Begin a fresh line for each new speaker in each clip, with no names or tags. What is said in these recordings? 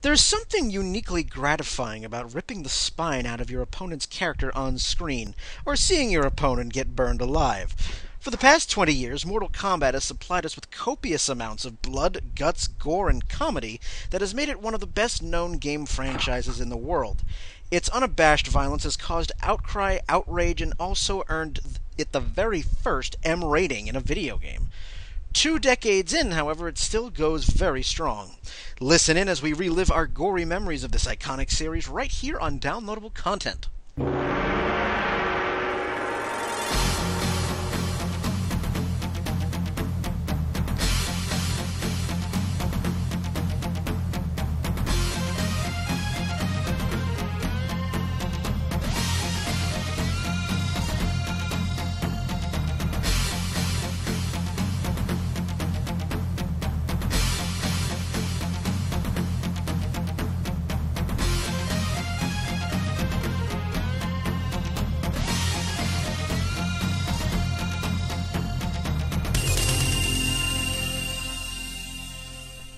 There's something uniquely gratifying about ripping the spine out of your opponent's character on screen, or seeing your opponent get burned alive. For the past 20 years, Mortal Kombat has supplied us with copious amounts of blood, guts, gore, and comedy that has made it one of the best-known game franchises in the world. Its unabashed violence has caused outcry, outrage, and also earned it the very first M rating in a video game. 2 decades in, however, it still goes very strong. Listen in as we relive our gory memories of this iconic series right here on Downloadable Content.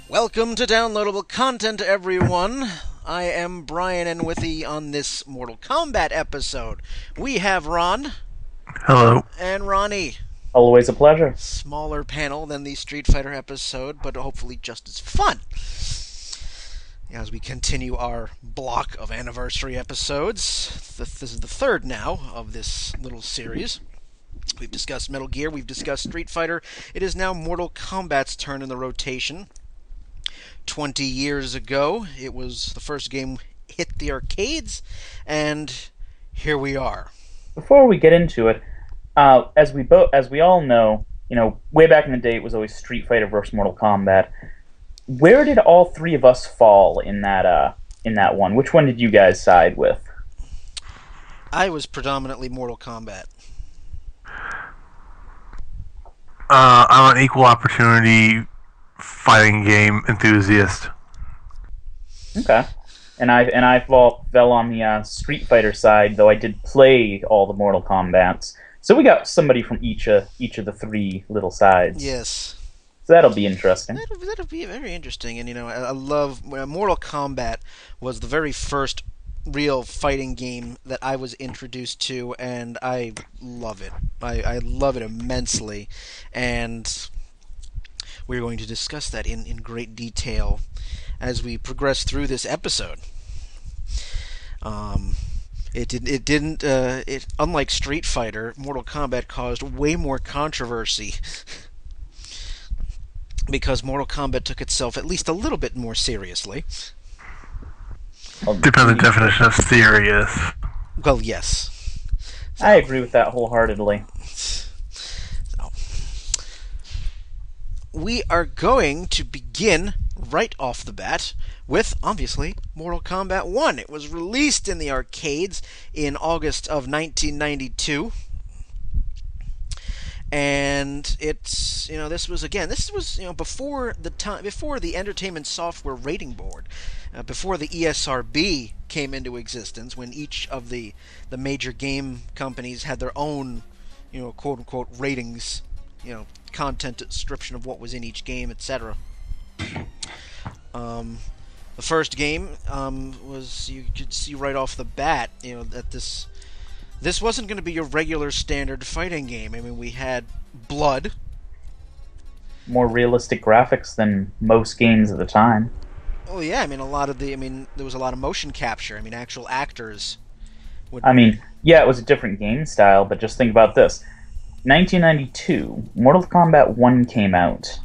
Welcome to Downloadable Content, everyone. I am Brian, and with me on this Mortal Kombat episode, we have Ron.
Hello.
And Ronnie.
Always a pleasure.
Smaller panel than the Street Fighter episode, but hopefully just as fun. As we continue our block of anniversary episodes, this is the third now of this little series. We've discussed Metal Gear, we've discussed Street Fighter. It is now Mortal Kombat's turn in the rotation. 20 years ago, it was the first game hit the arcades, and here we are.
Before we get into it, as we all know, way back in the day, it was always Street Fighter versus Mortal Kombat. Where did all three of us fall in that one? Which one did you guys side with?
I was predominantly Mortal Kombat.
I'm an equal opportunity fighting game enthusiast.
Okay, and I fell on the Street Fighter side, though I did play all the Mortal Kombats. So we got somebody from each of the three little sides.
Yes.
So that'll be interesting.
That'll be very interesting, and I love Mortal Kombat was the very first real fighting game that I was introduced to, and I love it. I love it immensely, and we're going to discuss that in great detail as we progress through this episode. Unlike Street Fighter, Mortal Kombat caused way more controversy because Mortal Kombat took itself at least a little bit more seriously.
Depends on the definition of serious.
Well, yes. So,
I agree with that wholeheartedly.
We are going to begin right off the bat with, obviously, Mortal Kombat 1. It was released in the arcades in August of 1992. And it's, this was before the Entertainment Software Rating Board, before the ESRB came into existence, when each of the major game companies had their own, quote-unquote ratings, content description of what was in each game, etc. The first game was, you could see right off the bat, that this wasn't going to be your regular standard fighting game. I mean, we had blood.
More realistic graphics than most games at the time.
Oh yeah, there was a lot of motion capture. Actual actors would...
Yeah, it was a different game style, but just think about this. 1992, Mortal Kombat 1 came out,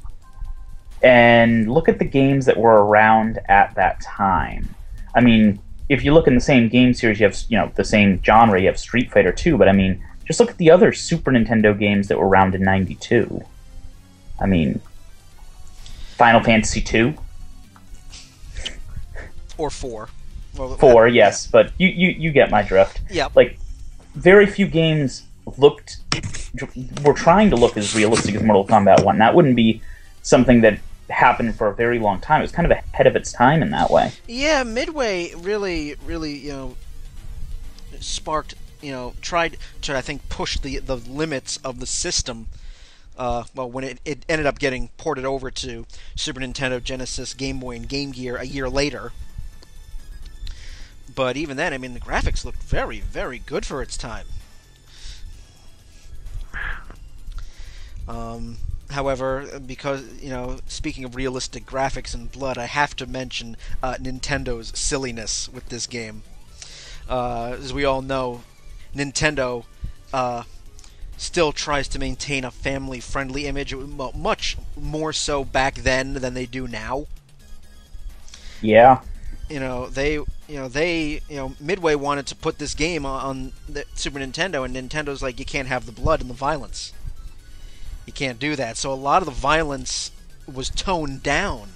and look at the games that were around at that time. If you look in the same game series, you have the same genre, you have Street Fighter 2, but just look at the other Super Nintendo games that were around in 92. Final Fantasy 2?
Or 4. Well,
4, yes, but you get my drift.
Yeah.
Very few games were trying to look as realistic as Mortal Kombat 1. That wouldn't be something that happened for a very long time. It was kind of ahead of its time in that way.
Yeah, Midway really, sparked, tried to, I think, push the limits of the system. When it ended up getting ported over to Super Nintendo, Genesis, Game Boy, and Game Gear a year later. But even then, I mean, the graphics looked very, very good for its time. However, because, speaking of realistic graphics and blood, I have to mention Nintendo's silliness with this game. As we all know, Nintendo still tries to maintain a family-friendly image, much more so back then than they do now.
Yeah.
Midway wanted to put this game on the Super Nintendo, and Nintendo's like, you can't have the blood and the violence. You can't do that. So a lot of the violence was toned down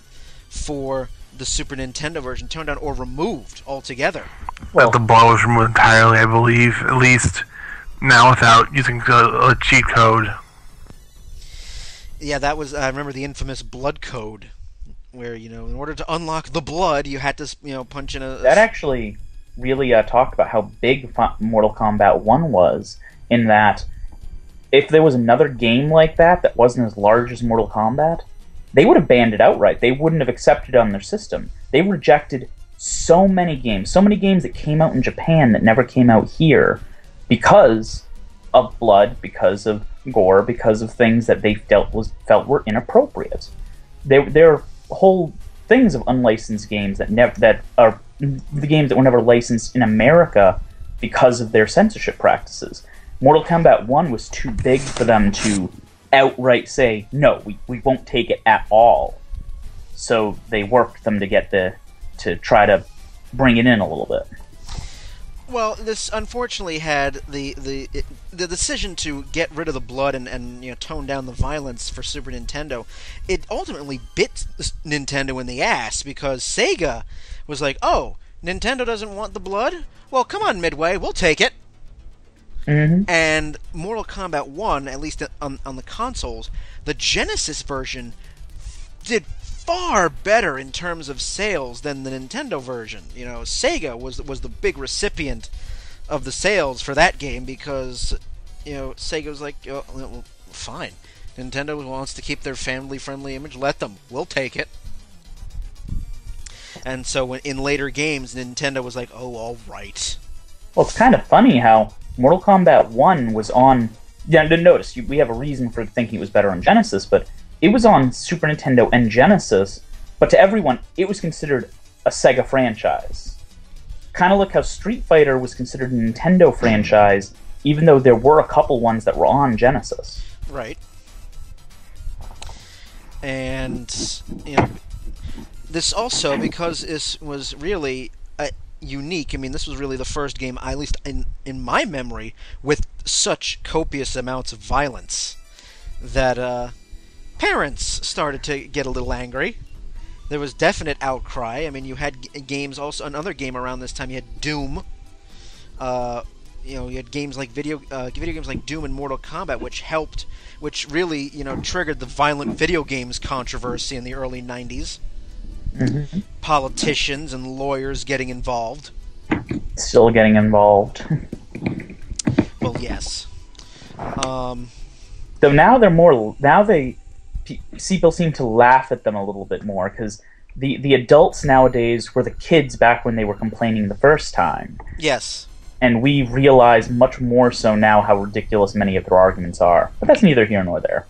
for the Super Nintendo version, toned down or removed altogether.
Well, the blood was removed entirely, I believe, at least now without using a cheat code.
Yeah, that was, I remember the infamous blood code, where, in order to unlock the blood, you had to, punch in a...
That actually really talked about how big Mortal Kombat 1 was, in that if there was another game like that wasn't as large as Mortal Kombat, they would have banned it outright. They wouldn't have accepted it on their system. They rejected so many games that came out in Japan that never came out here because of blood, because of gore, because of things that they felt were inappropriate. There are whole things of unlicensed games that are the games that were never licensed in America because of their censorship practices. Mortal Kombat 1 was too big for them to outright say, no, we won't take it at all. So they worked them to try to bring it in a little bit.
Well, this unfortunately had the decision to get rid of the blood and tone down the violence for Super Nintendo. It ultimately bit Nintendo in the ass because Sega was like, "Oh, Nintendo doesn't want the blood? Well, come on, Midway, we'll take it."
Mm-hmm.
And Mortal Kombat 1, at least on the consoles, the Genesis version did far better in terms of sales than the Nintendo version. Sega was the big recipient of the sales for that game because, Sega was like, oh, well, fine. Nintendo wants to keep their family-friendly image. Let them. We'll take it. And so in later games, Nintendo was like, oh, all right.
Well, it's kind of funny how Mortal Kombat 1 was on... Yeah, notice, we have a reason for thinking it was better on Genesis, but it was on Super Nintendo and Genesis, but to everyone, it was considered a Sega franchise. Kind of like how Street Fighter was considered a Nintendo franchise, even though there were a couple ones that were on Genesis.
Right. And, this also, because this was really unique, I mean, this was really the first game, at least in my memory, with such copious amounts of violence that, parents started to get a little angry. There was definite outcry. I mean, you had games also. Another game around this time, you had Doom. You had games like video games like Doom and Mortal Kombat, which really triggered the violent video games controversy in the early '90s.
Mm-hmm.
Politicians and lawyers getting involved.
Still getting involved.
Well, yes.
Though now people seem to laugh at them a little bit more, because the adults nowadays were the kids back when they were complaining the first time.
Yes.
And we realize much more so now how ridiculous many of their arguments are. But that's neither here nor there.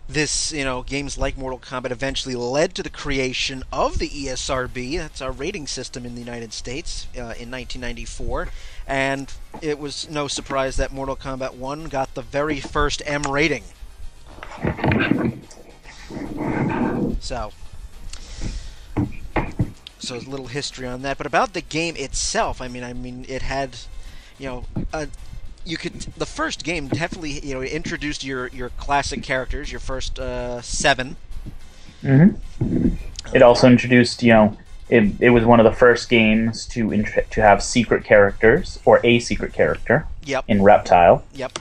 This, games like Mortal Kombat eventually led to the creation of the ESRB, that's our rating system in the United States, in 1994. And it was no surprise that Mortal Kombat 1 got the very first M rating. So a little history on that. But about the game itself, I mean, it had, the first game definitely, introduced your classic characters, your first 7.
Mm-hmm. It also introduced, it was one of the first games to have secret characters, or a secret character.
Yep.
In Reptile.
Yep.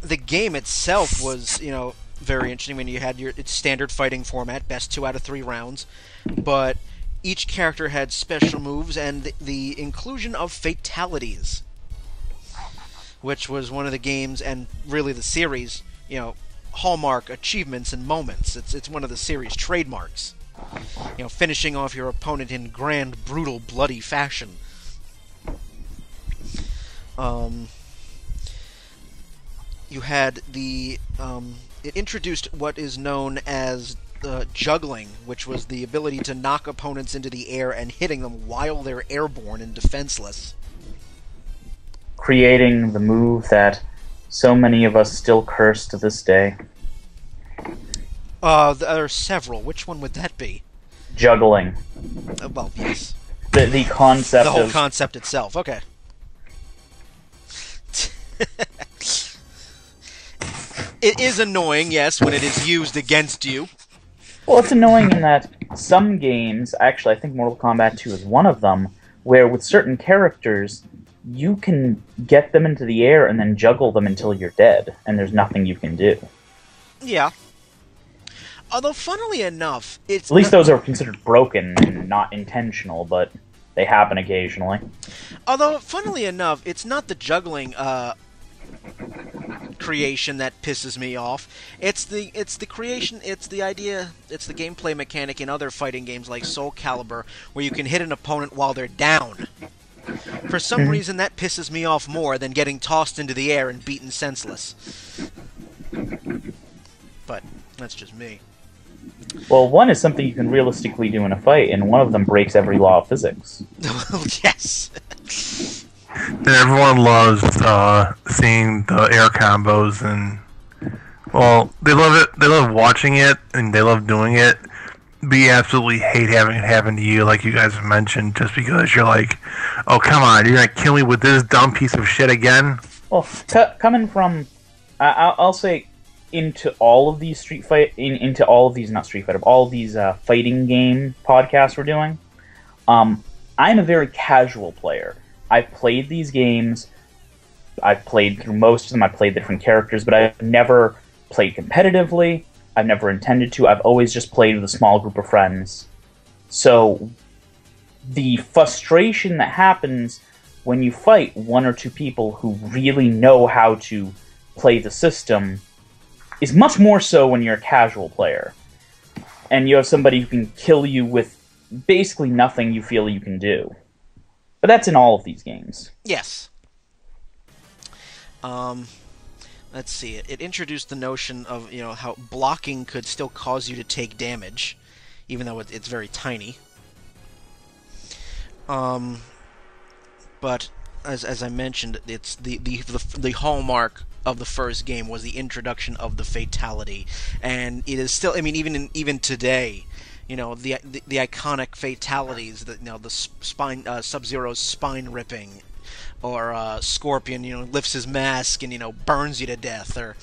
The game itself was, very interesting. When you had its standard fighting format, best 2 out of 3 rounds, but each character had special moves and the inclusion of fatalities, which was one of the games and really the series, hallmark achievements and moments. It's one of the series trademarks. finishing off your opponent in grand, brutal, bloody fashion. You had it introduced what is known as juggling, which was the ability to knock opponents into the air and hitting them while they're airborne and defenseless.
Creating the move that so many of us still curse to this day.
There are several. Which one would that be?
Juggling.
Well, yes.
The concept
The whole
of...
concept itself. Okay. It is annoying, yes, when it is used against you.
Well, it's annoying in that some games, actually I think Mortal Kombat 2 is one of them, where with certain characters, you can get them into the air and then juggle them until you're dead, and there's nothing you can do.
Yeah. Although, funnily enough, it's...
At least those are considered broken and not intentional, but they happen occasionally.
Although, funnily enough, it's not the juggling creation that pisses me off. It's the creation, it's the idea, it's the gameplay mechanic in other fighting games like Soul Calibur, where you can hit an opponent while they're down. For some reason, that pisses me off more than getting tossed into the air and beaten senseless. But that's just me.
Well, one is something you can realistically do in a fight, and one of them breaks every law of physics.
Yes.
And everyone loves seeing the air combos, and well, they love it. They love watching it, and they love doing it. But you absolutely hate having it happen to you, like you guys have mentioned, just because you're like, "Oh, come on, you're gonna kill me with this dumb piece of shit again."
Well, coming from, I'll say, into all of these all of these fighting game podcasts we're doing, I'm a very casual player. I've played these games. I've played through most of them. I've played different characters, but I've never played competitively. I've never intended to. I've always just played with a small group of friends. So the frustration that happens when you fight one or two people who really know how to play the system is much more so when you're a casual player. And you have somebody who can kill you with basically nothing you feel you can do. But that's in all of these games.
Yes. Let's see. It introduced the notion of how blocking could still cause you to take damage, even though it's very tiny. But as I mentioned, it's the hallmark of the first game was the introduction of the fatality, and it is still. I mean, even today. The iconic fatalities that the spine Sub-Zero's spine ripping, or Scorpion lifts his mask and burns you to death, or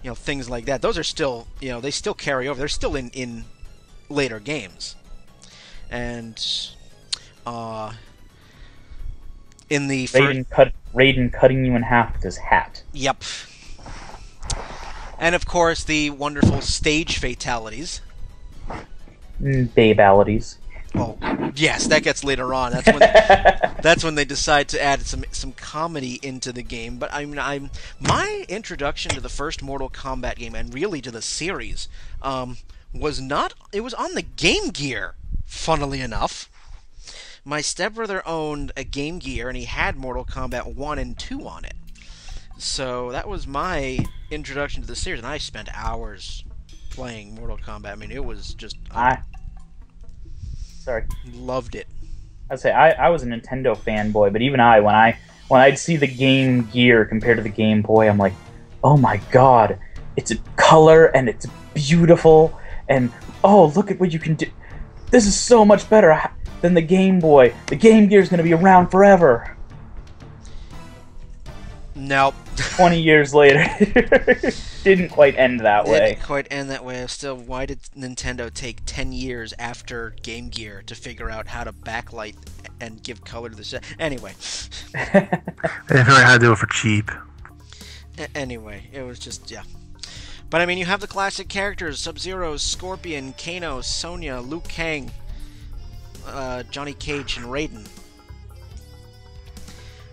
things like that. Those are still they still carry over. They're still in later games, and in the
Raiden cutting you in half with his hat.
Yep. And, of course, the wonderful stage fatalities.
Babalities.
Oh, yes, that gets later on. That's when they decide to add some comedy into the game. But my introduction to the first Mortal Kombat game, and really to the series, was on the Game Gear, funnily enough. My stepbrother owned a Game Gear, and he had Mortal Kombat 1 and 2 on it. So that was my introduction to the series, and I spent hours playing Mortal Kombat. I mean, it was just... Loved it.
I'd say I was a Nintendo fanboy, but even when I'd see the Game Gear compared to the Game Boy, I'm like, oh my god, it's a color, and it's beautiful, and oh, look at what you can do. This is so much better than the Game Boy. The Game Gear's going to be around forever.
Nope.
20 years later, didn't quite end that way.
Didn't quite end that way. Still, why did Nintendo take 10 years after Game Gear to figure out how to backlight and give color to the set? Anyway.
They figured out how to do it for cheap.
Anyway, it was just, yeah. But I mean, you have the classic characters: Sub-Zero, Scorpion, Kano, Sonya, Liu Kang, Johnny Cage, and Raiden.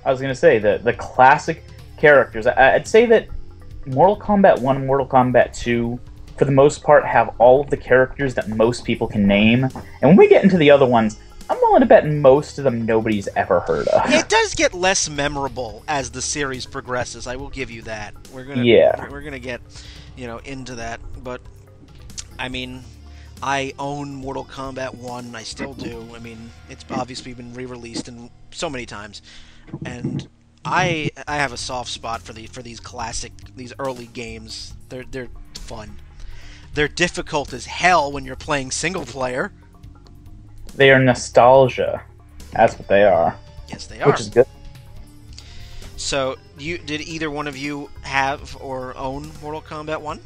I was going to say, the classic characters. I'd say that Mortal Kombat 1 and Mortal Kombat 2 for the most part, have all of the characters that most people can name. And when we get into the other ones, I'm willing to bet most of them nobody's ever heard of.
It does get less memorable as the series progresses. I will give you that. We're gonna get, into that. But I mean, I own Mortal Kombat 1. I still do. I mean, it's obviously been re-released so many times, and I have a soft spot for these early games. They're fun. They're difficult as hell when you're playing single player.
They are nostalgia. That's what they are.
Yes, they are.
Which is good.
So, did either one of you have or own Mortal Kombat 1?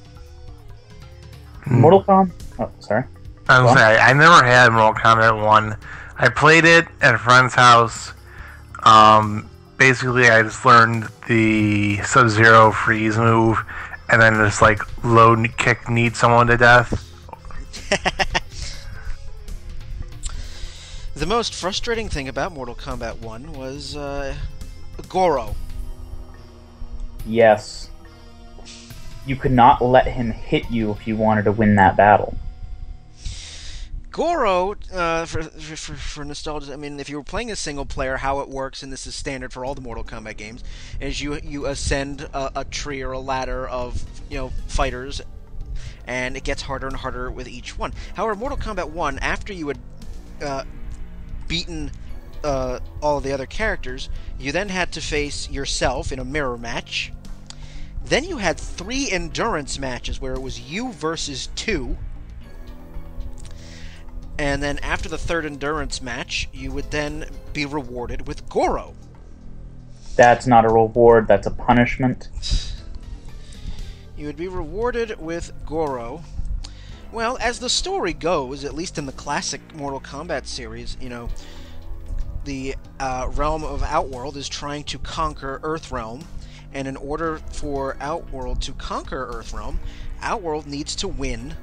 Mortal Kombat? Oh, sorry.
I was saying, I never had Mortal Kombat 1. I played it at a friend's house. Basically, I just learned the Sub-Zero freeze move, and then just load kick kneed someone to death.
The most frustrating thing about Mortal Kombat 1 was Goro.
Yes. You could not let him hit you if you wanted to win that battle.
Goro, for nostalgia, I mean, if you were playing a single player, how it works, and this is standard for all the Mortal Kombat games, is you ascend a tree or a ladder of fighters, and it gets harder and harder with each one. However, Mortal Kombat 1, after you had beaten all of the other characters, you then had to face yourself in a mirror match. Then you had 3 endurance matches where it was you versus 2. And then after the 3rd endurance match, you would then be rewarded with Goro.
That's not a reward, that's a punishment.
You would be rewarded with Goro. Well, as the story goes, at least in the classic Mortal Kombat series, the realm of Outworld is trying to conquer Earthrealm, and in order for Outworld to conquer Earthrealm, Outworld needs to win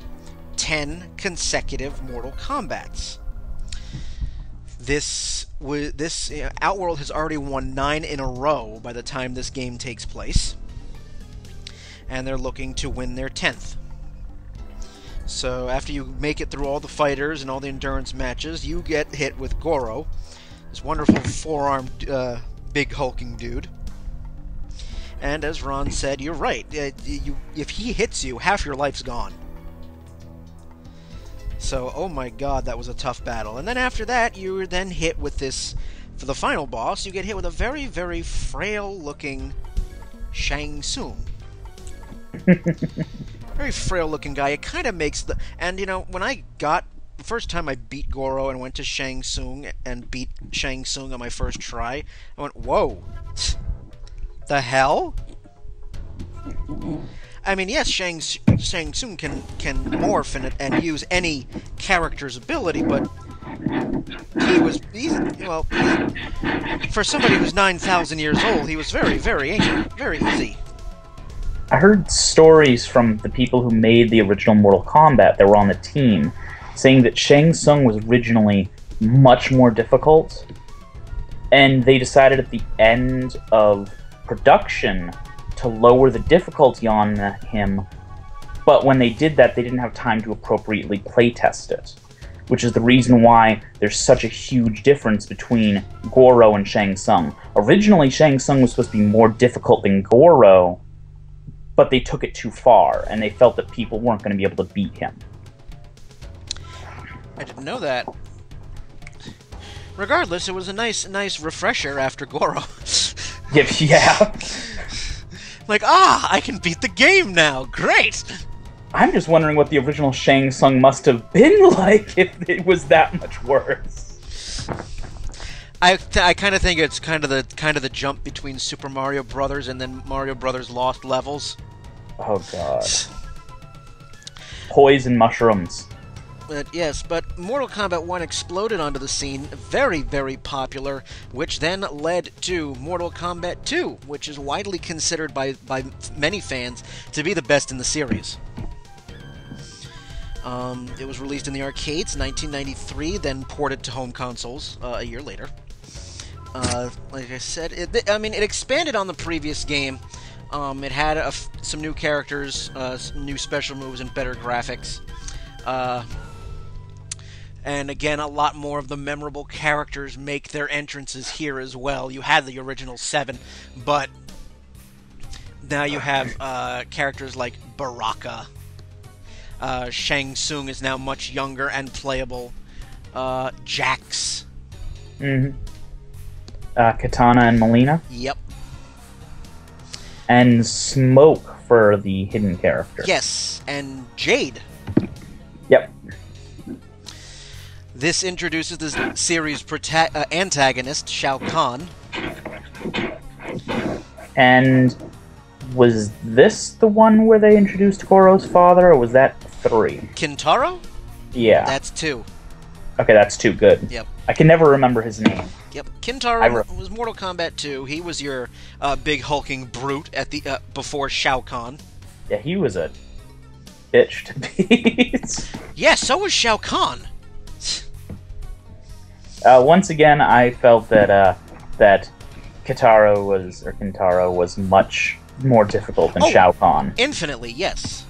10 consecutive Mortal Kombats. Outworld has already won 9 in a row by the time this game takes place, and they're looking to win their 10th. So after you make it through all the fighters and all the endurance matches, you get hit with Goro, this wonderful 4-armed, big hulking dude. And as Ron said, you're right. If he hits you, half your life's gone. So, oh my god, that was a tough battle. And then after that, you were then hit with this, for the final boss, you get hit with a very, very frail-looking Shang Tsung. Very frail-looking guy. It kind of makes the... And, when the first time I beat Goro and went to Shang Tsung and beat Shang Tsung on my first try, I went, whoa. The hell? I mean, yes, Shang Tsung can morph and use any character's ability, but for somebody who's 9,000 years old, he was very, very easy.
I heard stories from the people who made the original Mortal Kombat that were on the team, saying that Shang Tsung was originally much more difficult, and they decided at the end of production to lower the difficulty on him, but when they did that, they didn't have time to appropriately playtest it, which is the reason why there's such a huge difference between Goro and Shang Tsung. Originally, Shang Tsung was supposed to be more difficult than Goro, but they took it too far, and they felt that people weren't going to be able to beat him.
I didn't know that. Regardless, it was a nice refresher after Goro.
Yeah.
I can beat the game now. Great!
I'm just wondering what the original Shang Tsung must have been like if it was that much worse.
I kind of think it's kind of the jump between Super Mario Brothers and then Mario Brothers Lost Levels.
Oh god. Poison mushrooms.
But Mortal Kombat 1 exploded onto the scene, very, very popular, which then led to Mortal Kombat 2, which is widely considered by many fans to be the best in the series. It was released in the arcades in 1993, then ported to home consoles a year later. Like I said, it expanded on the previous game It had some new characters, some new special moves, and better graphics. And again, a lot more of the memorable characters make their entrances here as well. You had the original 7, but now you have characters like Baraka. Shang Tsung is now much younger and playable. Jax.
Mm-hmm. Katana and Melina.
Yep.
And Smoke for the hidden character.
Yes, and Jade.
Yep.
This introduces the series' antagonist, Shao Kahn.
And was this the one where they introduced Goro's father, or was that 3?
Kintaro?
Yeah.
That's 2.
Okay, that's 2. Good.
Yep.
I can never remember his name.
Yep. Kintaro was Mortal Kombat 2. He was your big hulking brute at the before Shao Kahn.
Yeah, he was a bitch to beat.
Yeah, so was Shao Kahn.
Once again, I felt that that Kintaro was much more difficult than Shao Kahn.
Infinitely, yes.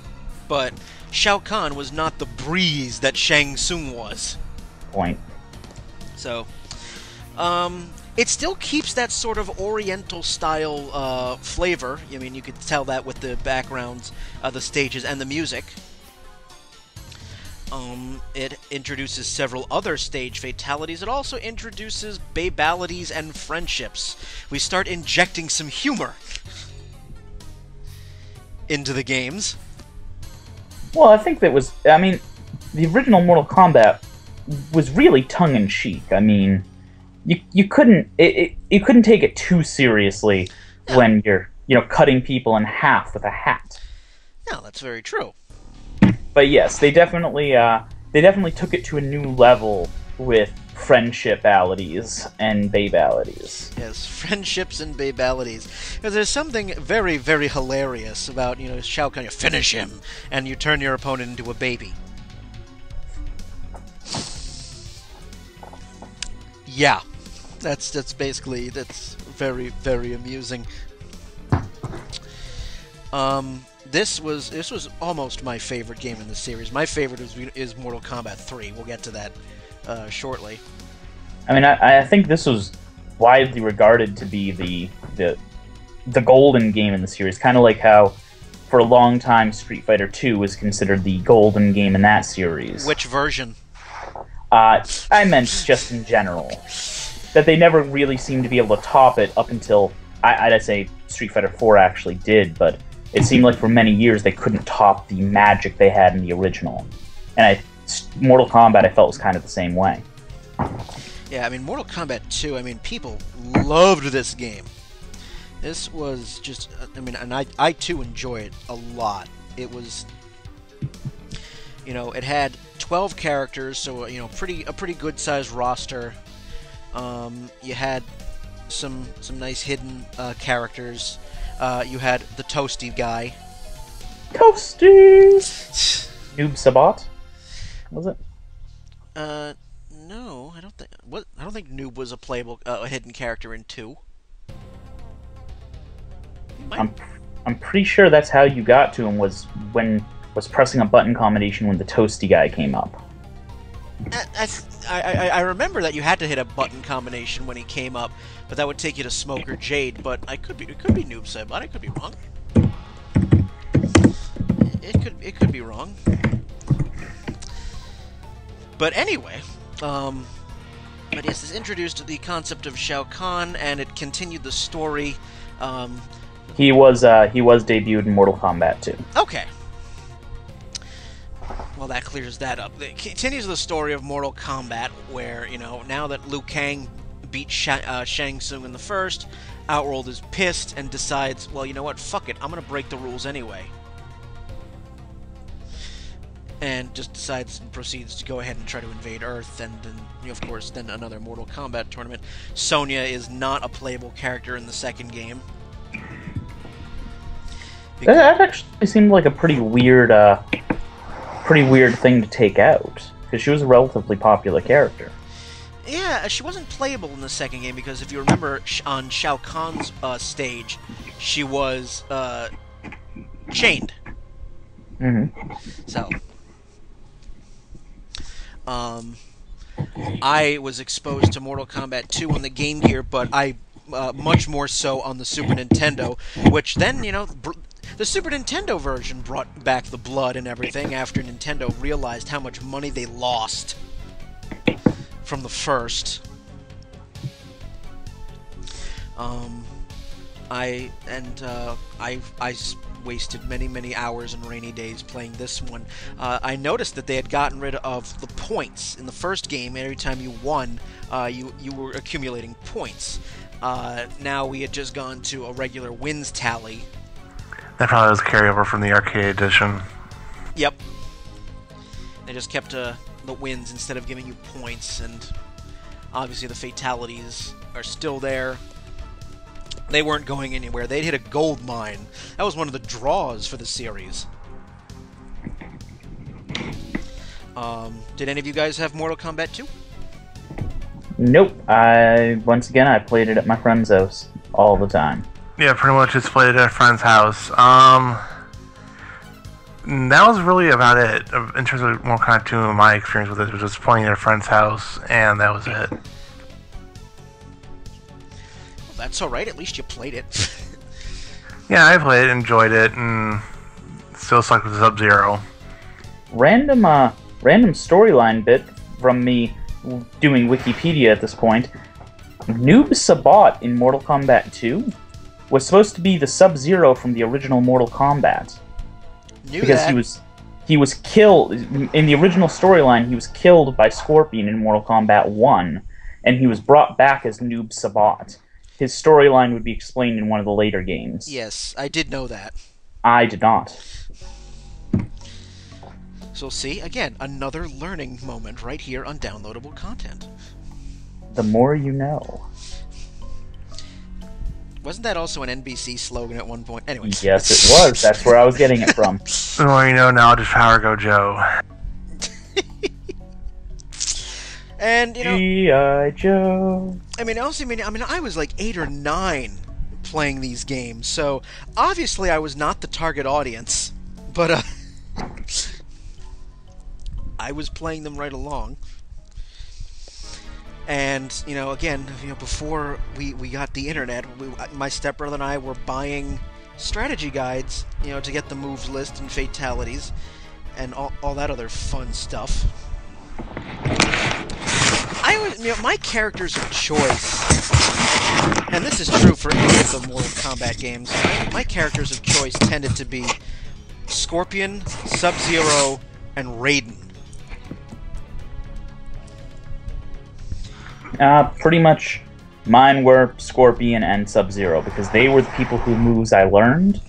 But Shao Kahn was not the breeze that Shang Tsung was.
Point.
So, it still keeps that sort of Oriental style flavor. I mean, you could tell that with the backgrounds, the stages, and the music. It introduces several other stage fatalities. It also introduces babalities and friendships. We start injecting some humor into the games.
Well, I think that was... I mean, the original Mortal Kombat was really tongue-in-cheek. I mean, you couldn't... you couldn't take it too seriously when you're, cutting people in half with a hat.
No, that's very true.
But yes, they definitely took it to a new level with friendship-alities and babalities.
Yes, friendships and babalities. Because there's something very, very hilarious about, Shao Kahn, you finish him, and you turn your opponent into a baby. Yeah, that's very, very amusing. This was almost my favorite game in the series. My favorite is Mortal Kombat 3. We'll get to that shortly.
I mean, I think this was widely regarded to be the golden game in the series. Kind of like how, for a long time, Street Fighter 2 was considered the golden game in that series.
Which version?
I meant just in general. That they never really seemed to be able to top it up until, I'd say Street Fighter 4 actually did, but it seemed like for many years they couldn't top the magic they had in the original. And Mortal Kombat, I felt, was kind of the same way.
Yeah, I mean, Mortal Kombat 2, I mean, people loved this game. This was just, I mean, and I too enjoy it a lot. It was, it had 12 characters, so, a pretty good-sized roster. You had some nice hidden characters. You had the Toasty guy.
Toasty! Noob Sabat? Was it?
No, I don't think. I don't think Noob was a playable, hidden character in 2.
I'm pretty sure that's how you got to him was pressing a button combination when the Toasty guy came up.
I remember that you had to hit a button combination when he came up, but that would take you to Smoke or Jade. But it could be Noob Saibot. I could be wrong. It could be wrong. But anyway, but yes, this introduced the concept of Shao Kahn, and it continued the story.
He was debuted in Mortal Kombat 2.
Okay. Well, that clears that up. It continues the story of Mortal Kombat, where, now that Liu Kang beat Shang Tsung in the first, Outworld is pissed and decides, well, you know what, fuck it, I'm gonna break the rules anyway. And just decides and proceeds to go ahead and try to invade Earth, and then, of course, then another Mortal Kombat tournament. Sonya is not a playable character in the second game.
That actually seemed like a pretty weird thing to take out, because she was a relatively popular character.
Yeah, she wasn't playable in the second game because if you remember on Shao Kahn's stage, she was chained. So, I was exposed to Mortal Kombat 2 on the Game Gear, but I much more so on the Super Nintendo, which then, the Super Nintendo version brought back the blood and everything after Nintendo realized how much money they lost from the first. I wasted many hours and rainy days playing this one. I noticed that they had gotten rid of the points in the first game. Every time you won, you were accumulating points. Now we had just gone to a regular wins tally.
That probably was a carryover from the arcade edition.
Yep. They just kept the wins instead of giving you points, and obviously the fatalities are still there. They weren't going anywhere. They'd hit a gold mine. That was one of the draws for the series. Did any of you guys have Mortal Kombat 2?
Nope. Once again, I played it at my friend's house all the time.
Yeah, pretty much just played it at a friend's house. That was really about it. In terms of Mortal Kombat 2, my experience with it was just playing at a friend's house, and that was it.
That's alright, at least you played it.
Yeah, I played it, enjoyed it, and still sucked with Sub-Zero.
Random storyline bit from me doing Wikipedia at this point. Noob Sabat in Mortal Kombat 2 was supposed to be the Sub-Zero from the original Mortal Kombat. He was killed in the original storyline. He was killed by Scorpion in Mortal Kombat 1, and he was brought back as Noob Sabat. His storyline would be explained in one of the later games.
Yes, I did know that.
I did not.
So see, again, another learning moment right here on downloadable content.
The more you know.
Wasn't that also an NBC slogan at one point? Anyway.
Yes, it was. That's where I was getting it from.
The more you know, now just Power Go Joe.
And,
G.I. Joe.
I was like 8 or 9 playing these games, so obviously I was not the target audience, but I was playing them right along. And, again, before we got the internet, my stepbrother and I were buying strategy guides, to get the moves list and fatalities and all that other fun stuff. My characters of choice, and this is true for any of the Mortal Kombat games, my characters of choice tended to be Scorpion, Sub-Zero, and Raiden.
Pretty much mine were Scorpion and Sub-Zero, because they were the people whose moves I learned,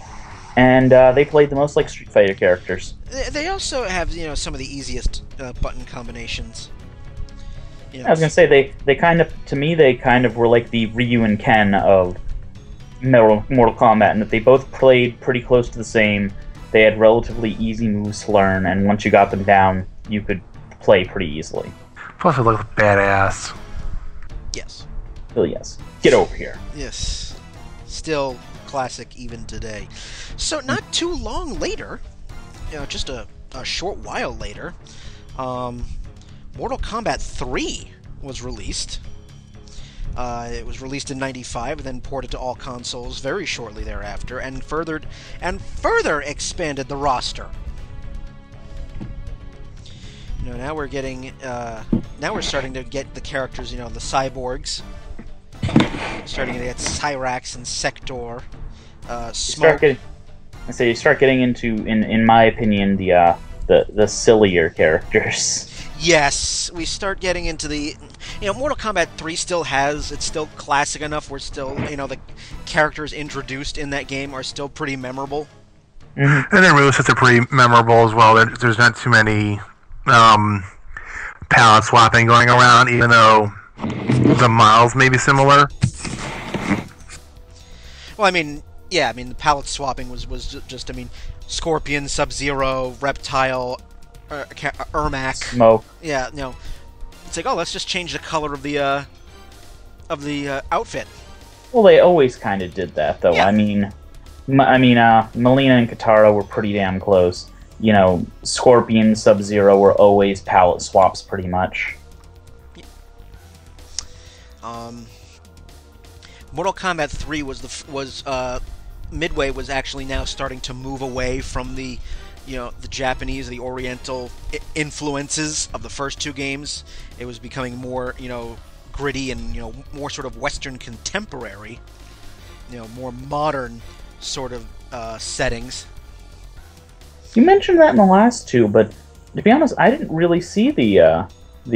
and they played the most like Street Fighter characters.
They also have, some of the easiest button combinations.
I was gonna say they kind of were like the Ryu and Ken of Mortal Kombat, in that they both played pretty close to the same. They had relatively easy moves to learn, and once you got them down, you could play pretty easily.
Plus, it looked badass.
Yes.
Oh yes. Get over here.
Yes. Still classic even today. So not too long later, just a short while later, Mortal Kombat 3 was released. It was released in '95 and then ported to all consoles very shortly thereafter, and further expanded the roster. Now we're getting now we're starting to get the characters, the cyborgs. Starting to get Cyrax and Sector, Smoke.
You start getting into, in my opinion, the sillier characters.
Yes, we start getting into the... Mortal Kombat 3 it's still classic enough where still, the characters introduced in that game are still pretty memorable.
Mm-hmm. And their movesets are pretty memorable as well. There's not too many palette swapping going around, even though the models may be similar.
Well, the palette swapping was just, Scorpion, Sub-Zero, Reptile, Ermac.
Smoke.
Yeah, It's like, oh, let's just change the color of the outfit.
Well, they always kind of did that, though.
Yeah.
I mean, Melina and Katara were pretty damn close. You know, Scorpion, Sub-Zero were always palette swaps, pretty much.
Mortal Kombat 3 was Midway was actually now starting to move away from the Japanese, the Oriental influences of the first two games. It was becoming more, gritty and, more sort of Western contemporary, more modern sort of settings.
You mentioned that in the last two, but to be honest, I didn't really see the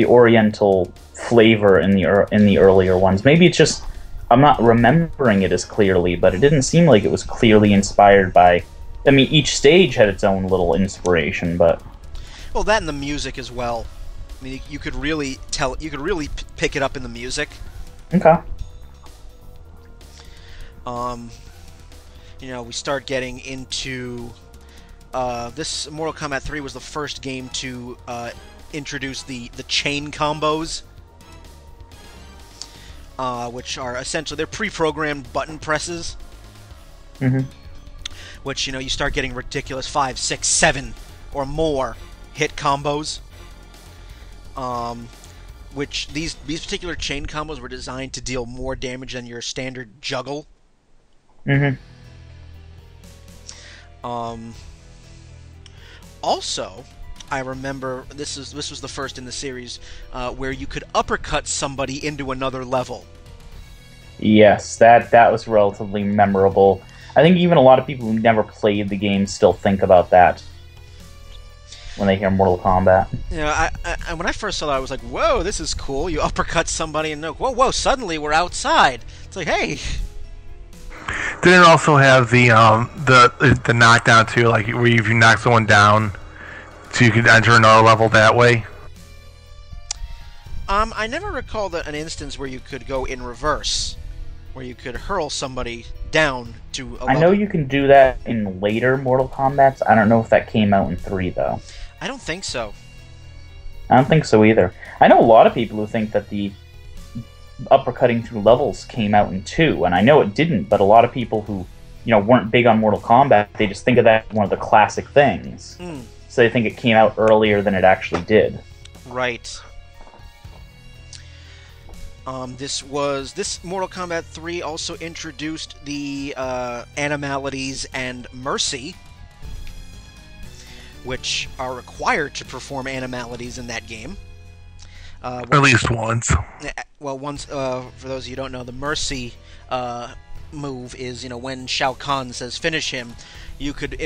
Oriental flavor in the earlier ones. Maybe it's just I'm not remembering it as clearly, but it didn't seem like it was clearly inspired by. I mean, each stage had its own little inspiration, but
well, that and the music as well. I mean, you could really tell. You could really pick it up in the music.
Okay.
We start getting into this. Mortal Kombat 3 was the first game to introduce the chain combos, which are essentially they're pre-programmed button presses.
Mm-hmm.
Which you start getting ridiculous 5, 6, 7 or more hit combos. Which these particular chain combos were designed to deal more damage than your standard juggle.
Mm-hmm.
Also, I remember this was the first in the series where you could uppercut somebody into another level.
Yes, that was relatively memorable. I think even a lot of people who never played the game still think about that when they hear Mortal Kombat.
I when I first saw that, I was like, "Whoa, this is cool!" You uppercut somebody, and whoa! Suddenly, we're outside. It's like, hey.
Didn't it also have the knockdown too, like where if you knock someone down, so you could enter another level that way?
I never recall an instance where you could go in reverse, where you could hurl somebody down to a level.
I know you can do that in later Mortal Kombats. I don't know if that came out in 3, though.
I don't think so.
I don't think so either. I know a lot of people who think that the uppercutting through levels came out in 2, and I know it didn't, but a lot of people who, weren't big on Mortal Kombat, they just think of that as one of the classic things. So they think it came out earlier than it actually did.
Right. This Mortal Kombat 3 also introduced the animalities and mercy, which are required to perform animalities in that game.
At least once.
Well, once for those of you who don't know, the mercy move is when Shao Kahn says finish him, you could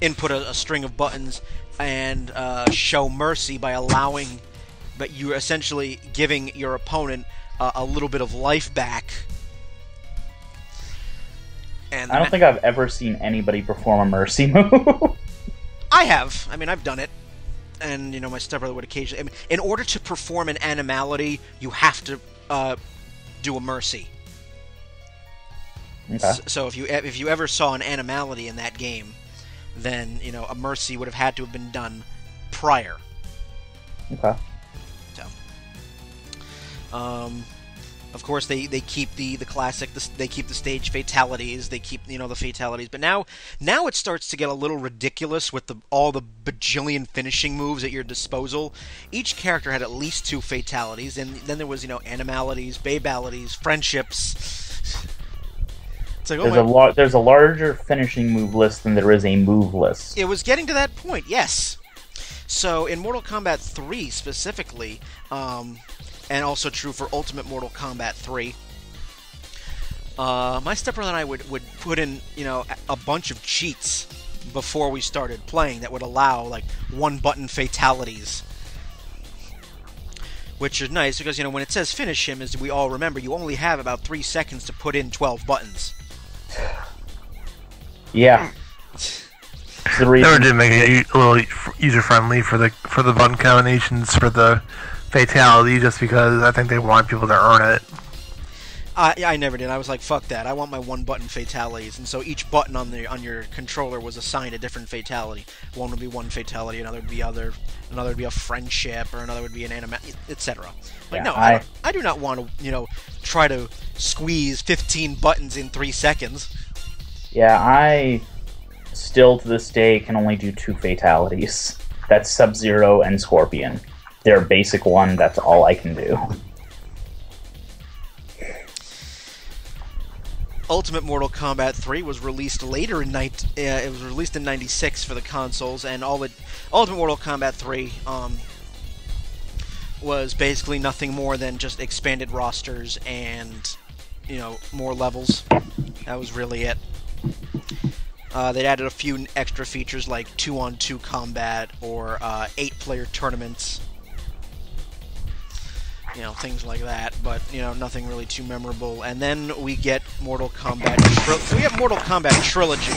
input a string of buttons and show mercy by allowing, but you're essentially giving your opponent a little bit of life back. And
I don't think I've ever seen anybody perform a mercy move.
I have. I mean, I've done it. And, my stepbrother would occasionally... I mean, in order to perform an animality, you have to do a mercy.
Okay.
So if you ever saw an animality in that game, then, a mercy would have had to have been done prior.
Okay.
Of course, they keep the classic. They keep the stage fatalities. They keep the fatalities. But now it starts to get a little ridiculous with all the bajillion finishing moves at your disposal. Each character had at least 2 fatalities, and then there was animalities, babalities, friendships. It's like,
there's a larger finishing move list than there is a move list.
It was getting to that point, yes. So in Mortal Kombat 3 specifically. And also true for Ultimate Mortal Kombat 3. My stepbrother and I would put in, a bunch of cheats before we started playing that would allow, like, 1-button fatalities. Which is nice, because, when it says finish him, as we all remember, you only have about 3 seconds to put in 12 buttons.
Yeah.
They never did make it a little user-friendly for the button combinations for the fatality, just because I think they want people to earn it.
I never did. I was like, fuck that. I want my one button fatalities, and so each button on your controller was assigned a different fatality. One would be one fatality, another would be another would be a friendship, or another would be an anima, etc. Like,
Yeah,
no, I do not want to try to squeeze 15 buttons in 3 seconds.
Yeah, I still to this day can only do 2 fatalities. That's Sub-Zero and Scorpion. Their basic one, that's all I can do.
Ultimate Mortal Kombat 3 was released later in it was released in '96 for the consoles, and Ultimate Mortal Kombat 3 was basically nothing more than just expanded rosters and more levels. That was really it. They'd added a few extra features like 2-on-2 combat or 8-player tournaments. Things like that, but nothing really too memorable. And then we get Mortal Kombat. We have Mortal Kombat Trilogy,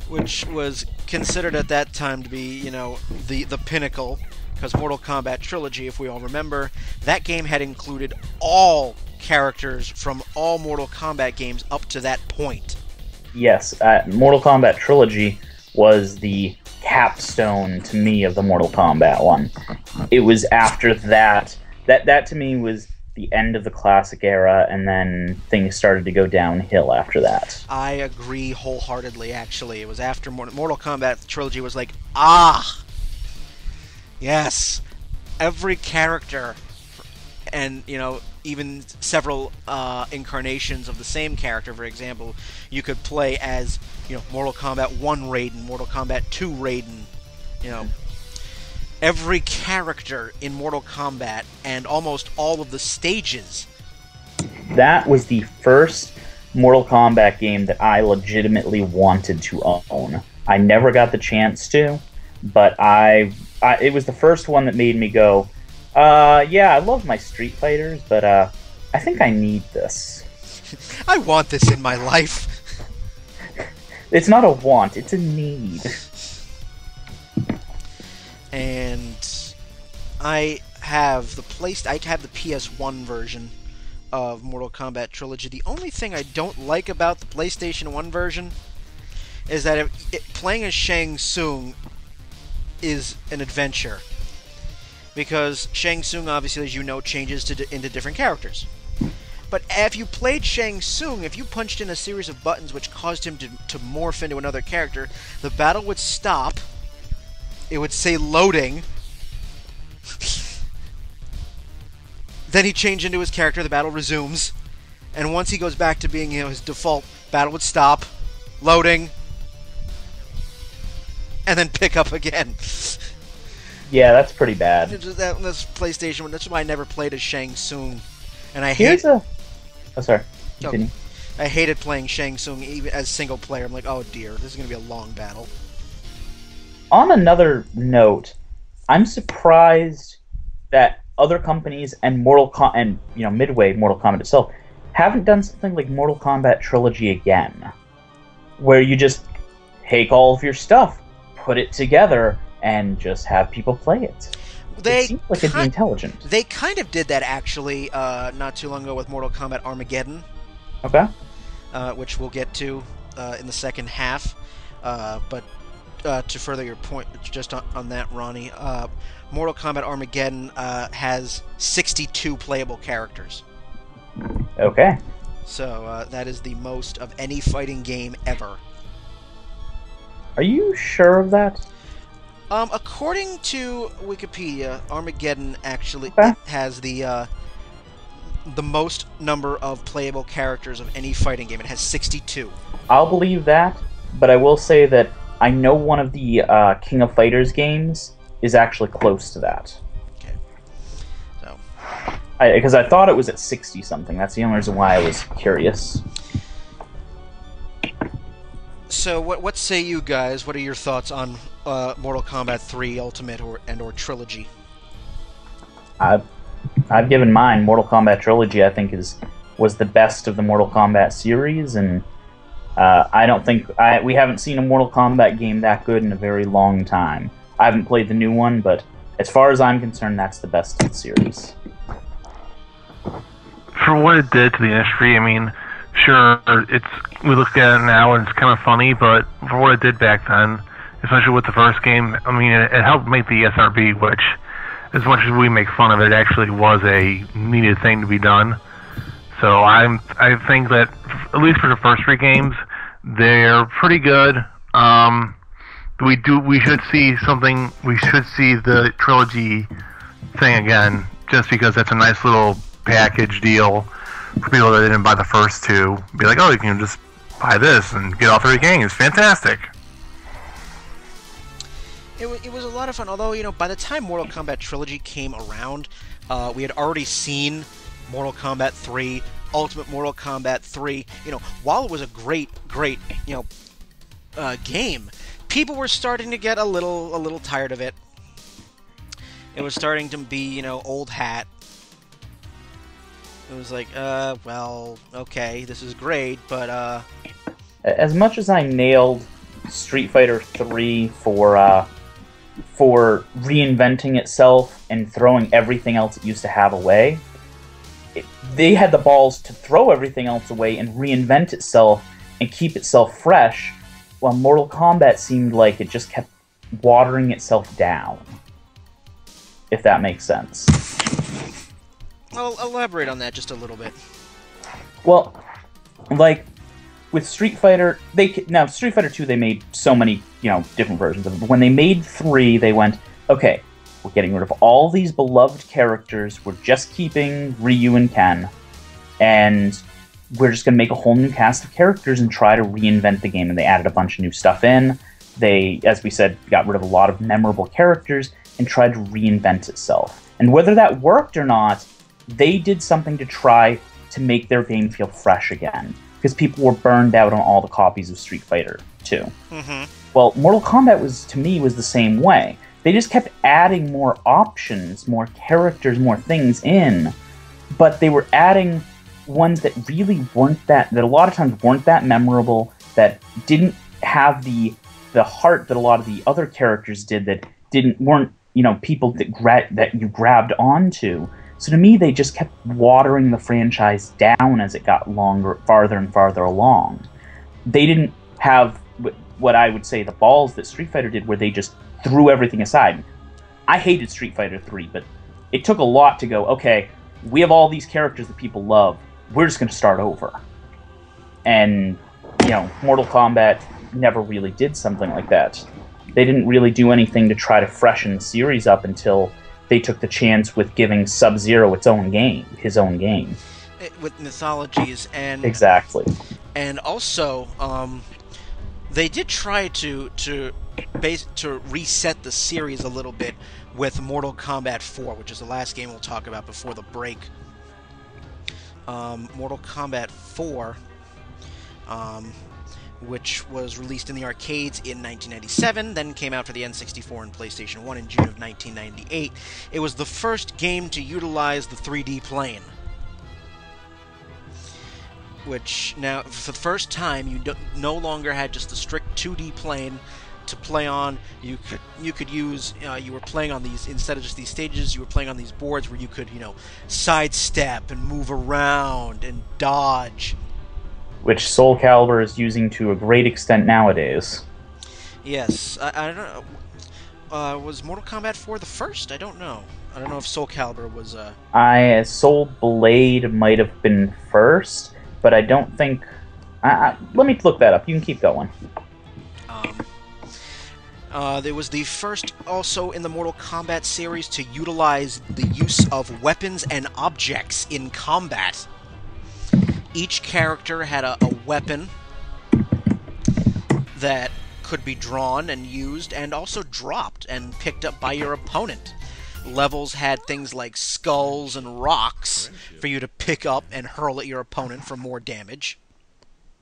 which was considered at that time to be, the pinnacle, because Mortal Kombat Trilogy, if we all remember, that game had included all characters from all Mortal Kombat games up to that point.
Yes, Mortal Kombat Trilogy was the capstone to me of the Mortal Kombat one. It was after that to me was the end of the classic era, and then things started to go downhill after that.
I agree wholeheartedly, actually. It was after Mortal Kombat Trilogy was like, yes, every character, and even several incarnations of the same character. For example, you could play as Mortal Kombat 1 Raiden, Mortal Kombat 2 Raiden. Every character in Mortal Kombat and almost all of the stages.
That was the first Mortal Kombat game that I legitimately wanted to own. I never got the chance to, but it was the first one that made me go, yeah, I love my Street Fighters, but I think I need this.
I want this in my life.
It's not a want, it's a need.
And I have the PS1 version of Mortal Kombat Trilogy. The only thing I don't like about the PlayStation 1 version is that playing as Shang Tsung is an adventure. Because Shang Tsung, obviously, as you know, changes into different characters. But if you played Shang Tsung, if you punched in a series of buttons which caused him to morph into another character, the battle would stop, it would say loading, then he'd change into his character, the battle resumes, and once he goes back to being his default, battle would stop, loading, and then pick up again.
Yeah, that's pretty bad.
That's PlayStation. That's why I never played as Shang Tsung, and I
Oh, sorry. Continue.
I hated playing Shang Tsung even as single player. I'm like, oh dear, this is gonna be a long battle.
On another note, I'm surprised that other companies and Midway Mortal Kombat itself haven't done something like Mortal Kombat Trilogy again, where you just take all of your stuff, put it together, and just have people play it. It seems like it'd be intelligent.
They kind of did that, actually, not too long ago with Mortal Kombat Armageddon.
Okay.
Which we'll get to in the second half. But to further your point, just on that, Ronnie, Mortal Kombat Armageddon has 62 playable characters.
Okay.
So that is the most of any fighting game ever.
Are you sure of that?
According to Wikipedia, Armageddon actually has the most number of playable characters of any fighting game. It has 62.
I'll believe that, but I will say that I know one of the King of Fighters games is actually close to that.
Okay. So.
Because I thought it was at 60-something. That's the only reason why I was curious.
So, what say you guys? What are your thoughts on Mortal Kombat 3 Ultimate or Trilogy?
I've given mine. Mortal Kombat Trilogy, I think, was the best of the Mortal Kombat series, and I don't think we haven't seen a Mortal Kombat game that good in a very long time. I haven't played the new one, but as far as I'm concerned, that's the best of the series.
for what it did to the industry, I mean, sure, we look at it now and it's kind of funny, but for what it did back then, especially with the first game, I mean, it helped make the SRB, which, as much as we make fun of it, actually was a needed thing to be done. So I think that, at least for the first 3 games, they're pretty good. We should see something. We should see the trilogy thing again, just because that's a nice little package deal for people that didn't buy the first 2. Be like, oh, you can just buy this and get all 3 games. Fantastic.
It was a lot of fun. Although, by the time Mortal Kombat Trilogy came around, we had already seen Mortal Kombat 3, Ultimate Mortal Kombat 3. While it was a great, game, people were starting to get a little tired of it. It was starting to be, old hat. It was like, well, okay, this is great, but,
As much as I nailed Street Fighter 3 for reinventing itself and throwing everything else it used to have away, they had the balls to throw everything else away and reinvent itself and keep itself fresh, while Mortal Kombat seemed like it just kept watering itself down. If that makes sense.
I'll elaborate on that just a little bit.
Well, like, with Street Fighter, Street Fighter 2, they made so many, different versions of it. But when they made 3, they went, okay, we're getting rid of all these beloved characters, we're just keeping Ryu and Ken, and we're just going to make a whole new cast of characters and try to reinvent the game. And they added a bunch of new stuff in. They, as we said, got rid of a lot of memorable characters and tried to reinvent itself. And whether that worked or not, they did something to try to make their game feel fresh again, because people were burned out on all the copies of Street Fighter 2.
Mm-hmm.
Well, Mortal Kombat to me was the same way. They just kept adding more options, more characters, more things in, but they were adding ones that really weren't that a lot of times weren't that memorable, that didn't have the heart that a lot of the other characters did, that weren't people that you grabbed onto. So to me, they just kept watering the franchise down as it got farther and farther along. They didn't have what I would say the balls that Street Fighter did, where they just threw everything aside. I hated Street Fighter 3, but it took a lot to go, okay, we have all these characters that people love, we're just going to start over. And, Mortal Kombat never really did something like that. They didn't really do anything to try to freshen the series up until they took the chance with giving Sub-Zero his own game.
With mythologies and...
Exactly.
And also, they did try to reset the series a little bit with Mortal Kombat 4, which is the last game we'll talk about before the break. Mortal Kombat 4, which was released in the arcades in 1997, then came out for the N64 and PlayStation 1 in June of 1998. It was the first game to utilize the 3D plane, which now, for the first time, you no longer had just the strict 2D plane to play on. You could use, you were playing on these, instead of just these stages, you were playing on these boards where you could, sidestep and move around and dodge.
Which Soul Calibur is using to a great extent nowadays.
Yes, I don't know. Was Mortal Kombat 4 the first? I don't know. I don't know if Soul Calibur was...
Soul Blade might have been first, but I don't think... let me look that up. You can keep going.
There was the first, also in the Mortal Kombat series, to utilize the use of weapons and objects in combat. Each character had a weapon that could be drawn and used, and also dropped and picked up by your opponent. Levels had things like skulls and rocks for you to pick up and hurl at your opponent for more damage.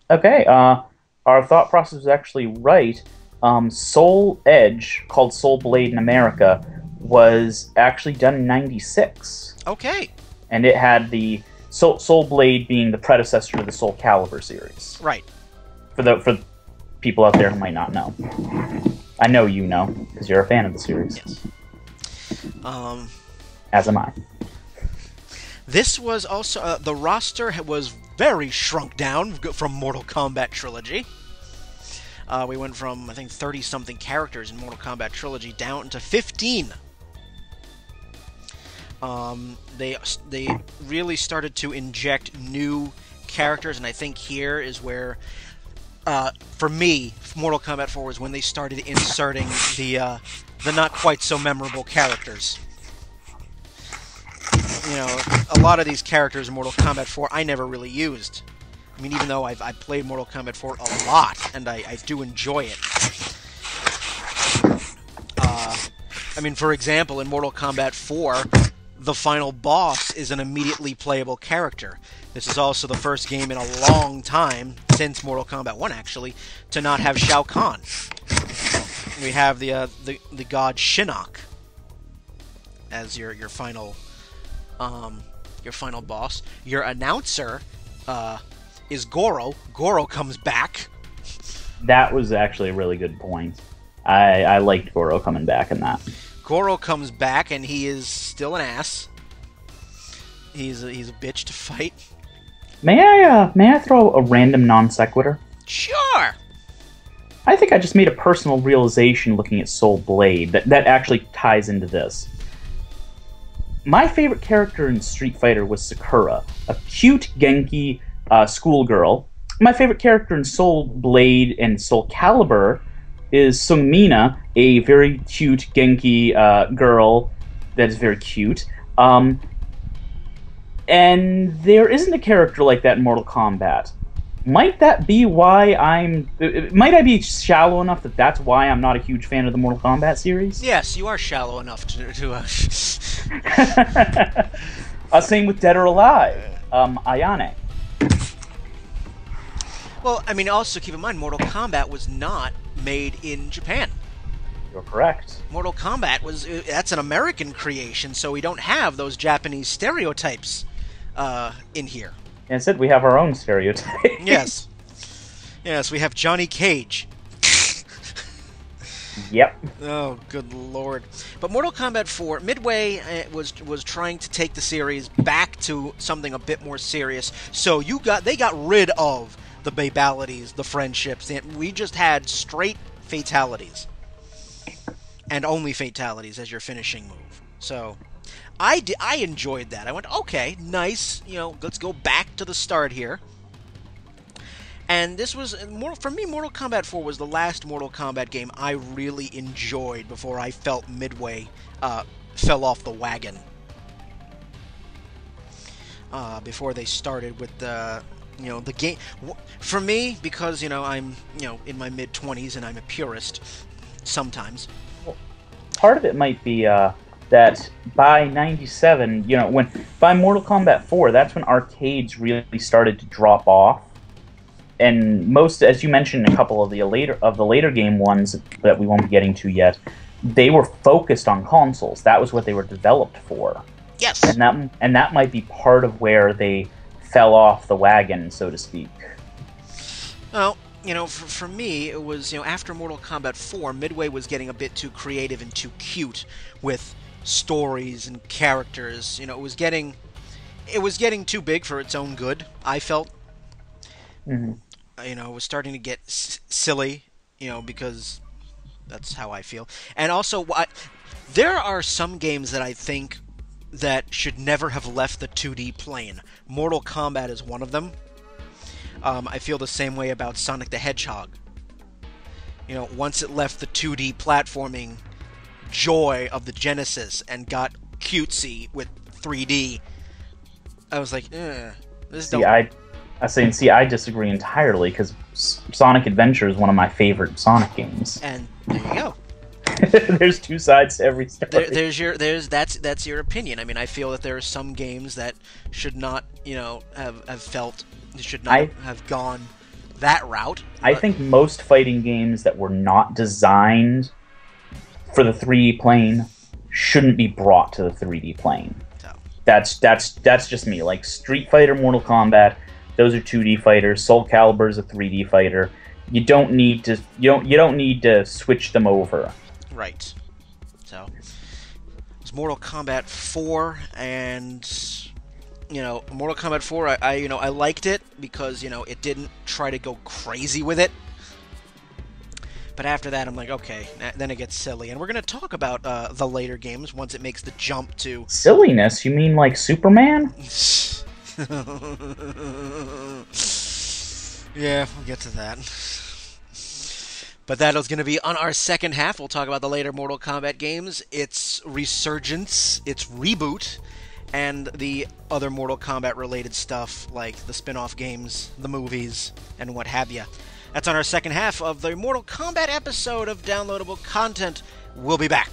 Okay, our thought process was actually right. Soul Edge, called Soul Blade in America, was actually done in 96.
Okay.
And it had the Soul Blade being the predecessor to the Soul Calibur series.
Right.
For people out there who might not know. I know you know, because you're a fan of the series.
Yes.
As am I.
This was also the roster was very shrunk down from Mortal Kombat Trilogy. We went from, I think, 30-something characters in Mortal Kombat Trilogy down to 15. They really started to inject new characters, and I think here is where, for me, Mortal Kombat 4 was when they started inserting the not quite so memorable characters. You know, a lot of these characters in Mortal Kombat 4 I never really used. I mean, even though I played Mortal Kombat 4 a lot, and I do enjoy it. I mean, for example, in Mortal Kombat 4, the final boss is an immediately playable character. This is also the first game in a long time, since Mortal Kombat 1 actually, to not have Shao Kahn. We have the god Shinnok as your final boss. Your announcer is Goro. Goro comes back.
That was actually a really good point. I liked Goro coming back in that.
Goro comes back, and he is still an ass. He's a bitch to fight.
May I throw a random non sequitur?
Sure.
I think I just made a personal realization looking at Soul Blade that actually ties into this. My favorite character in Street Fighter was Sakura, a cute Genki schoolgirl. My favorite character in Soul Blade and Soul Calibur is Sungmina, a very cute Genki girl that is very cute. And there isn't a character like that in Mortal Kombat. Might that be why might I be shallow enough that that's why I'm not a huge fan of the Mortal Kombat series?
Yes, you are shallow enough to
Same with Dead or Alive. Ayane.
Well, I mean, also keep in mind, Mortal Kombat was not made in Japan.
You're correct.
Mortal Kombat that's an American creation, so we don't have those Japanese stereotypes in here.
Instead, we have our own stereotype.
Yes. Yes, we have Johnny Cage.
Yep.
Oh, good lord. But Mortal Kombat 4, Midway was trying to take the series back to something a bit more serious. So they got rid of the babalities, the friendships. We just had straight fatalities. And only fatalities as your finishing move. So I enjoyed that. I went, okay, nice. You know, let's go back to the start here. And this was, for me, Mortal Kombat 4 was the last Mortal Kombat game I really enjoyed before I felt Midway fell off the wagon. Before they started with the game. For me, because, I'm, in my mid-20s and I'm a purist sometimes.
Well, part of it might be that by 97, by Mortal Kombat 4, that's when arcades really started to drop off. And most, as you mentioned, a couple of the later game ones that we won't be getting to yet, they were focused on consoles. That was what they were developed for.
Yes.
And that might be part of where they fell off the wagon, so to speak.
Well, for me, it was, after Mortal Kombat 4, Midway was getting a bit too creative and too cute with stories and characters. It was getting too big for its own good, I felt.
Mm-hmm.
It was starting to get silly, because that's how I feel. And also, there are some games that I think that should never have left the 2D plane. Mortal Kombat is one of them. I feel the same way about Sonic the Hedgehog. Once it left the 2D platforming joy of the Genesis and got cutesy with 3D, I was like, this don't...
I disagree entirely, because Sonic Adventure is one of my favorite Sonic games.
And there you go.
There's two sides to every story.
That's your opinion. I mean, I feel that there are some games that should not, should not have gone that route.
I think most fighting games that were not designed for the 3D plane shouldn't be brought to the 3D plane.
So.
That's just me. Like Street Fighter, Mortal Kombat, those are 2D fighters. Soul Calibur is a 3D fighter. You don't need to switch them over.
Right. So it was Mortal Kombat 4, and Mortal Kombat 4, I liked it because, it didn't try to go crazy with it. But after that, I'm like, okay, then it gets silly. And we're going to talk about the later games once it makes the jump to...
Silliness? You mean like Superman?
Yeah, we'll get to that. But that is going to be on our second half. We'll talk about the later Mortal Kombat games, its resurgence, its reboot, and the other Mortal Kombat related stuff like the spin-off games, the movies, and what have you. That's on our second half of the Mortal Kombat episode of Downloadable Content. We'll be back.